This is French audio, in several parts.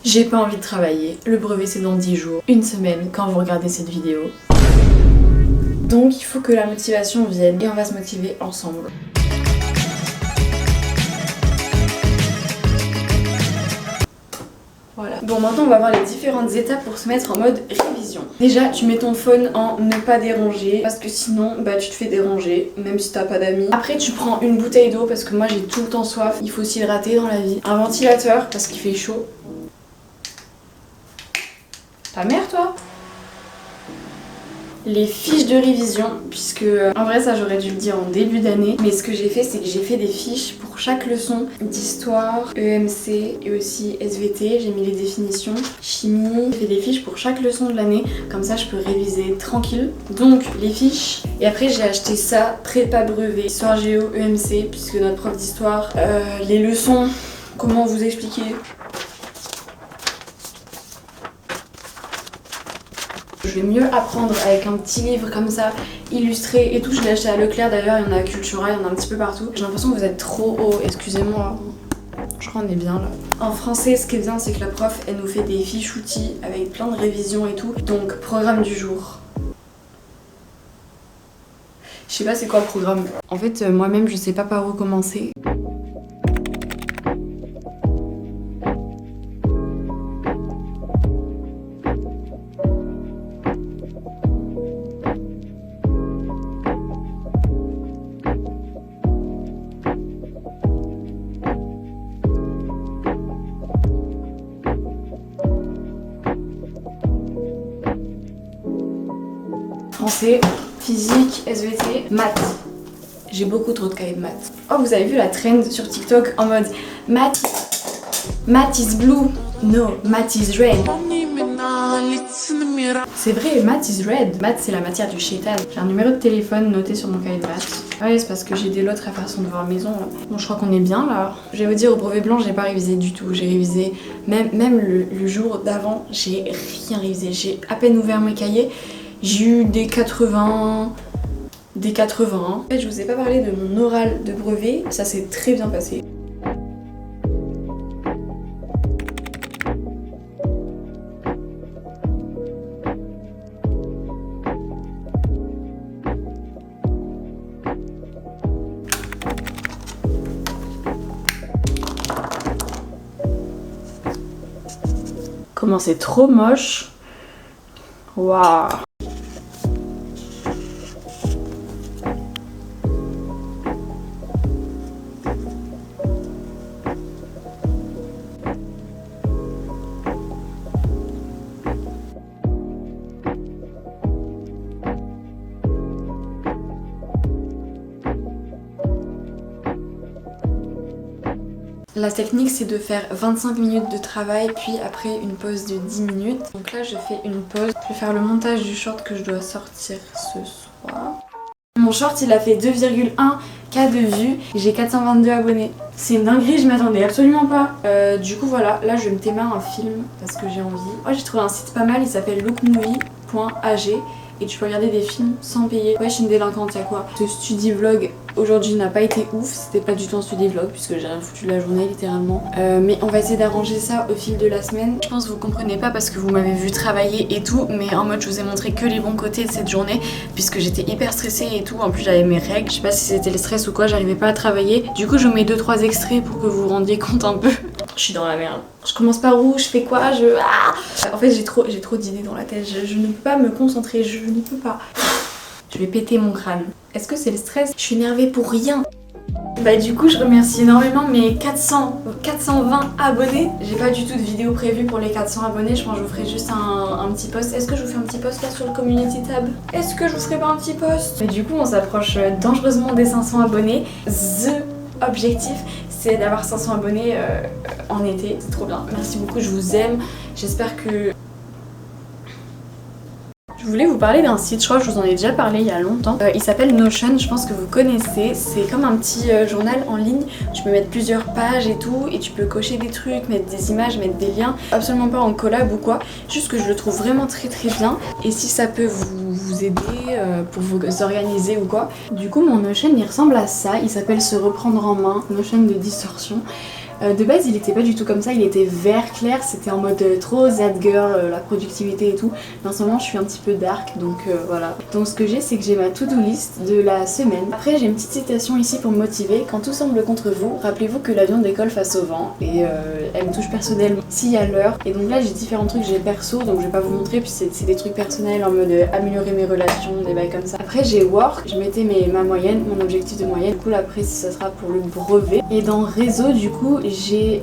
J'ai pas envie de travailler. Le brevet c'est dans 10 jours, une semaine quand vous regardez cette vidéo. Donc il faut que la motivation vienne et on va se motiver ensemble. Voilà. Bon, maintenant on va voir les différentes étapes pour se mettre en mode révision. Déjà, tu mets ton phone en ne pas déranger parce que sinon, bah tu te fais déranger, même si t'as pas d'amis. Après, tu prends une bouteille d'eau parce que moi j'ai tout le temps soif. Il faut s'hydrater dans la vie. Un ventilateur parce qu'il fait chaud. Ta mère, toi? Les fiches de révision, puisque en vrai ça j'aurais dû le dire en début d'année, mais ce que j'ai fait c'est que j'ai fait des fiches pour chaque leçon d'histoire, EMC et aussi SVT, j'ai mis les définitions, chimie, j'ai fait des fiches pour chaque leçon de l'année, comme ça je peux réviser tranquille. Donc les fiches, et après j'ai acheté ça, prépa brevet, histoire géo, EMC, puisque notre prof d'histoire, les leçons, comment vous expliquer? Je vais mieux apprendre avec un petit livre comme ça, illustré et tout. Je l'ai acheté à Leclerc d'ailleurs, il y en a à Cultura, il y en a un petit peu partout. J'ai l'impression que vous êtes trop haut, excusez-moi. Je crois qu'on est bien là. En français, ce qui est bien, c'est que la prof, elle nous fait des fiches outils avec plein de révisions et tout. Donc, programme du jour. Je sais pas c'est quoi le programme. En fait, moi-même, je sais pas par où commencer. Français, physique, SVT, maths. J'ai beaucoup trop de cahiers de maths. Oh, vous avez vu la trend sur TikTok en mode math is blue, no, math is red. C'est vrai, math is red. Math c'est la matière du shaitan. J'ai un numéro de téléphone noté sur mon cahier de maths. Ouais, c'est parce que j'ai des lots à faire son devoir maison. Bon, je crois qu'on est bien là. Je vais vous dire, au brevet blanc, j'ai pas révisé du tout. J'ai révisé, même le jour d'avant, j'ai rien révisé. J'ai à peine ouvert mes cahiers. J'ai eu des 80. En fait, je vous ai pas parlé de mon oral de brevet. Ça s'est très bien passé. Comment c'est trop moche. Waouh. La technique c'est de faire 25 minutes de travail puis après une pause de 10 minutes. Donc là je fais une pause. Je vais faire le montage du short que je dois sortir ce soir. Mon short il a fait 2,1K de vues et j'ai 422 abonnés. C'est une dinguerie, je m'attendais absolument pas. Du coup voilà, là je vais me témer un film parce que j'ai envie. Ouais, j'ai trouvé un site pas mal, il s'appelle lookmovie.ag et tu peux regarder des films sans payer. Ouais, je suis une délinquante, y'a quoi? Ce study vlog aujourd'hui n'a pas été ouf, c'était pas du tout un study vlog puisque j'ai rien foutu de la journée littéralement. Mais on va essayer d'arranger ça au fil de la semaine. Je pense que vous comprenez pas parce que vous m'avez vu travailler et tout, mais en mode je vous ai montré que les bons côtés de cette journée puisque j'étais hyper stressée et tout. En plus j'avais mes règles, je sais pas si c'était le stress ou quoi, j'arrivais pas à travailler. Du coup je vous mets 2-3 extraits pour que vous vous rendiez compte un peu. Je suis dans la merde. Je commence par où? Je fais quoi? En fait j'ai trop d'idées dans la tête, je ne peux pas me concentrer, je ne peux pas. Je vais péter mon crâne. Est-ce que c'est le stress? Je suis énervée pour rien. Bah du coup je remercie énormément mes 420 abonnés. J'ai pas du tout de vidéo prévue pour les 400 abonnés. Je pense que je vous ferai juste un petit post. Est-ce que je vous fais un petit post là sur le community tab? Est-ce que je vous ferai pas un petit post? Mais du coup on s'approche dangereusement des 500 abonnés. The objectif c'est d'avoir 500 abonnés en été. C'est trop bien. Merci beaucoup, je vous aime. J'espère que... Je voulais vous parler d'un site, je crois que je vous en ai déjà parlé il y a longtemps. Il s'appelle Notion, je pense que vous connaissez. C'est comme un petit journal en ligne. Tu peux mettre plusieurs pages et tout, et tu peux cocher des trucs, mettre des images, mettre des liens. Absolument pas en collab ou quoi, juste que je le trouve vraiment très bien. Et si ça peut vous aider pour vous organiser ou quoi. Du coup mon Notion il ressemble à ça, il s'appelle Se reprendre en main, Notion de distorsion. De base il était pas du tout comme ça, il était vert clair, c'était en mode trop Z-girl, la productivité et tout. Mais en ce moment je suis un petit peu dark, donc voilà. Donc ce que j'ai, c'est que j'ai ma to-do list de la semaine. Après j'ai une petite citation ici pour me motiver. Quand tout semble contre vous, rappelez-vous que l'avion décolle face au vent. Et elle me touche personnellement s'il y a l'heure. Et donc là j'ai différents trucs, j'ai perso, donc je vais pas vous montrer, puis c'est des trucs personnels en mode améliorer mes relations, des bails comme ça. Après j'ai work, je mettais ma moyenne, mon objectif de moyenne. Du coup là après ça sera pour le brevet. Et dans réseau du coup j'ai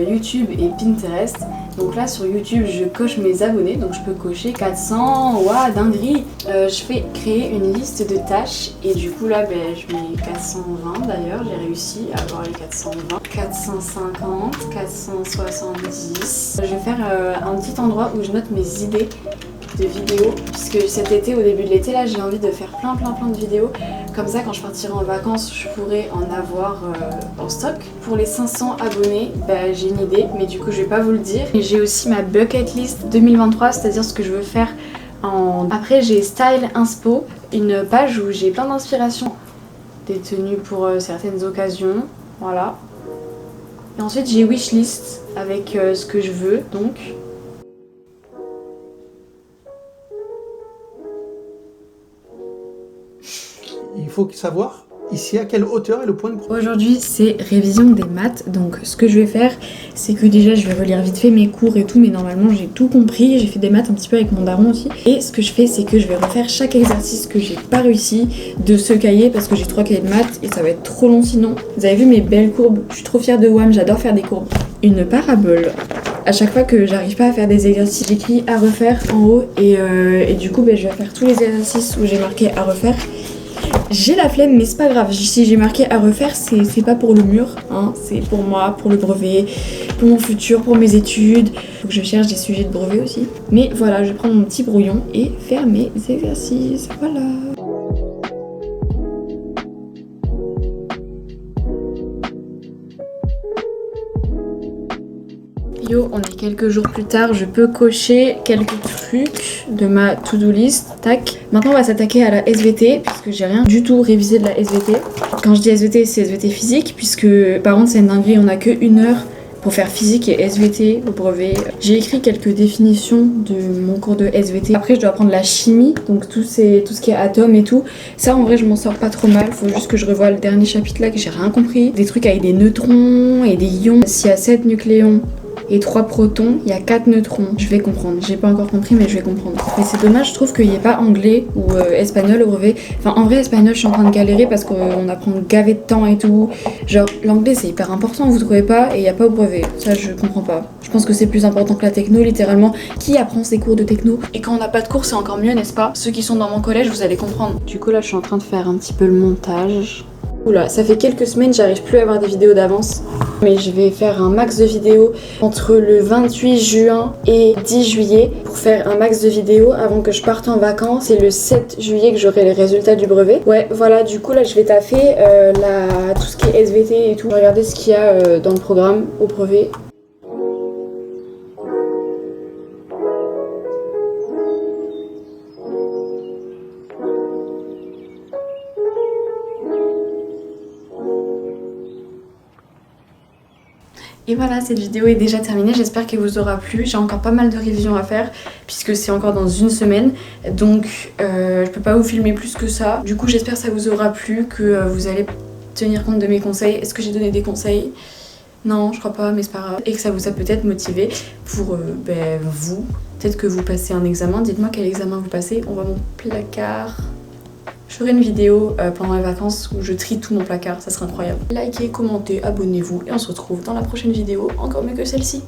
YouTube et Pinterest. Donc là sur YouTube je coche mes abonnés, donc je peux cocher 400, waouh dinguerie. Je fais créer une liste de tâches et du coup là je mets 420 d'ailleurs, j'ai réussi à avoir les 420, 450, 470. Je vais faire un petit endroit où je note mes idées de vidéos, puisque cet été, au début de l'été là, j'ai envie de faire plein de vidéos. Comme ça quand je partirai en vacances je pourrai en avoir en stock. Pour les 500 abonnés j'ai une idée, mais du coup je vais pas vous le dire. Et j'ai aussi ma bucket list 2023, c'est-à-dire ce que je veux faire en... Après j'ai Style Inspo, une page où j'ai plein d'inspiration, des tenues pour certaines occasions, voilà. Et ensuite j'ai wishlist avec ce que je veux, donc... Il faut savoir ici à quelle hauteur est le point de progression. Aujourd'hui c'est révision des maths, donc ce que je vais faire c'est que déjà je vais relire vite fait mes cours et tout, mais normalement j'ai tout compris, j'ai fait des maths un petit peu avec mon daron aussi. Et ce que je fais c'est que je vais refaire chaque exercice que j'ai pas réussi de ce cahier, parce que j'ai 3 cahiers de maths et ça va être trop long sinon. Vous avez vu mes belles courbes, je suis trop fière de WAM, j'adore faire des courbes. Une parabole. À chaque fois que j'arrive pas à faire des exercices, j'écris à refaire en haut et du coup je vais faire tous les exercices où j'ai marqué à refaire. J'ai la flemme, mais c'est pas grave, si j'ai marqué à refaire, c'est pas pour le mur, hein, c'est pour moi, pour le brevet, pour mon futur, pour mes études. Faut que je cherche des sujets de brevet aussi. Mais voilà, je vais prendre mon petit brouillon et faire mes exercices, voilà. Yo, on est quelques jours plus tard, je peux cocher quelques trucs de ma to-do list. Tac. Maintenant on va s'attaquer à la SVT, puisque j'ai rien du tout révisé de la SVT. Quand je dis SVT, c'est SVT physique, puisque par contre c'est une dinguerie, on a que 1 heure pour faire physique et SVT au brevet. J'ai écrit quelques définitions de mon cours de SVT. Après je dois apprendre la chimie, donc tout ce qui est atomes et tout. Ça en vrai je m'en sors pas trop mal, faut juste que je revoie le dernier chapitre là que j'ai rien compris. Des trucs avec des neutrons et des ions. S'il y a 7 nucléons et 3 protons, il y a 4 neutrons. Je vais comprendre, j'ai pas encore compris mais je vais comprendre. Mais c'est dommage, je trouve qu'il n'y ait pas anglais ou espagnol au brevet. Enfin en vrai espagnol je suis en train de galérer parce qu'on apprend gavé de temps et tout. Genre l'anglais c'est hyper important, vous trouvez pas? Et il n'y a pas au brevet, ça je comprends pas. Je pense que c'est plus important que la techno littéralement. Qui apprend ces cours de techno? Et quand on n'a pas de cours c'est encore mieux, n'est-ce pas? Ceux qui sont dans mon collège vous allez comprendre. Du coup là je suis en train de faire un petit peu le montage. Oula, ça fait quelques semaines, j'arrive plus à avoir des vidéos d'avance. Mais je vais faire un max de vidéos entre le 28 juin et 10 juillet pour faire un max de vidéos avant que je parte en vacances. C'est le 7 juillet que j'aurai les résultats du brevet. Ouais, voilà, du coup là je vais taffer tout ce qui est SVT et tout. Regardez ce qu'il y a dans le programme au brevet. Et voilà, cette vidéo est déjà terminée, j'espère qu'elle vous aura plu. J'ai encore pas mal de révisions à faire puisque c'est encore dans 1 semaine. Donc je peux pas vous filmer plus que ça. Du coup j'espère que ça vous aura plu, que vous allez tenir compte de mes conseils. Est-ce que j'ai donné des conseils? Non, je crois pas, mais c'est pas grave. Et que ça vous a peut-être motivé pour vous. Peut-être que vous passez un examen. Dites-moi quel examen vous passez. On voit mon placard. Je ferai une vidéo pendant les vacances où je trie tout mon placard, ça serait incroyable. Likez, commentez, abonnez-vous et on se retrouve dans la prochaine vidéo, encore mieux que celle-ci.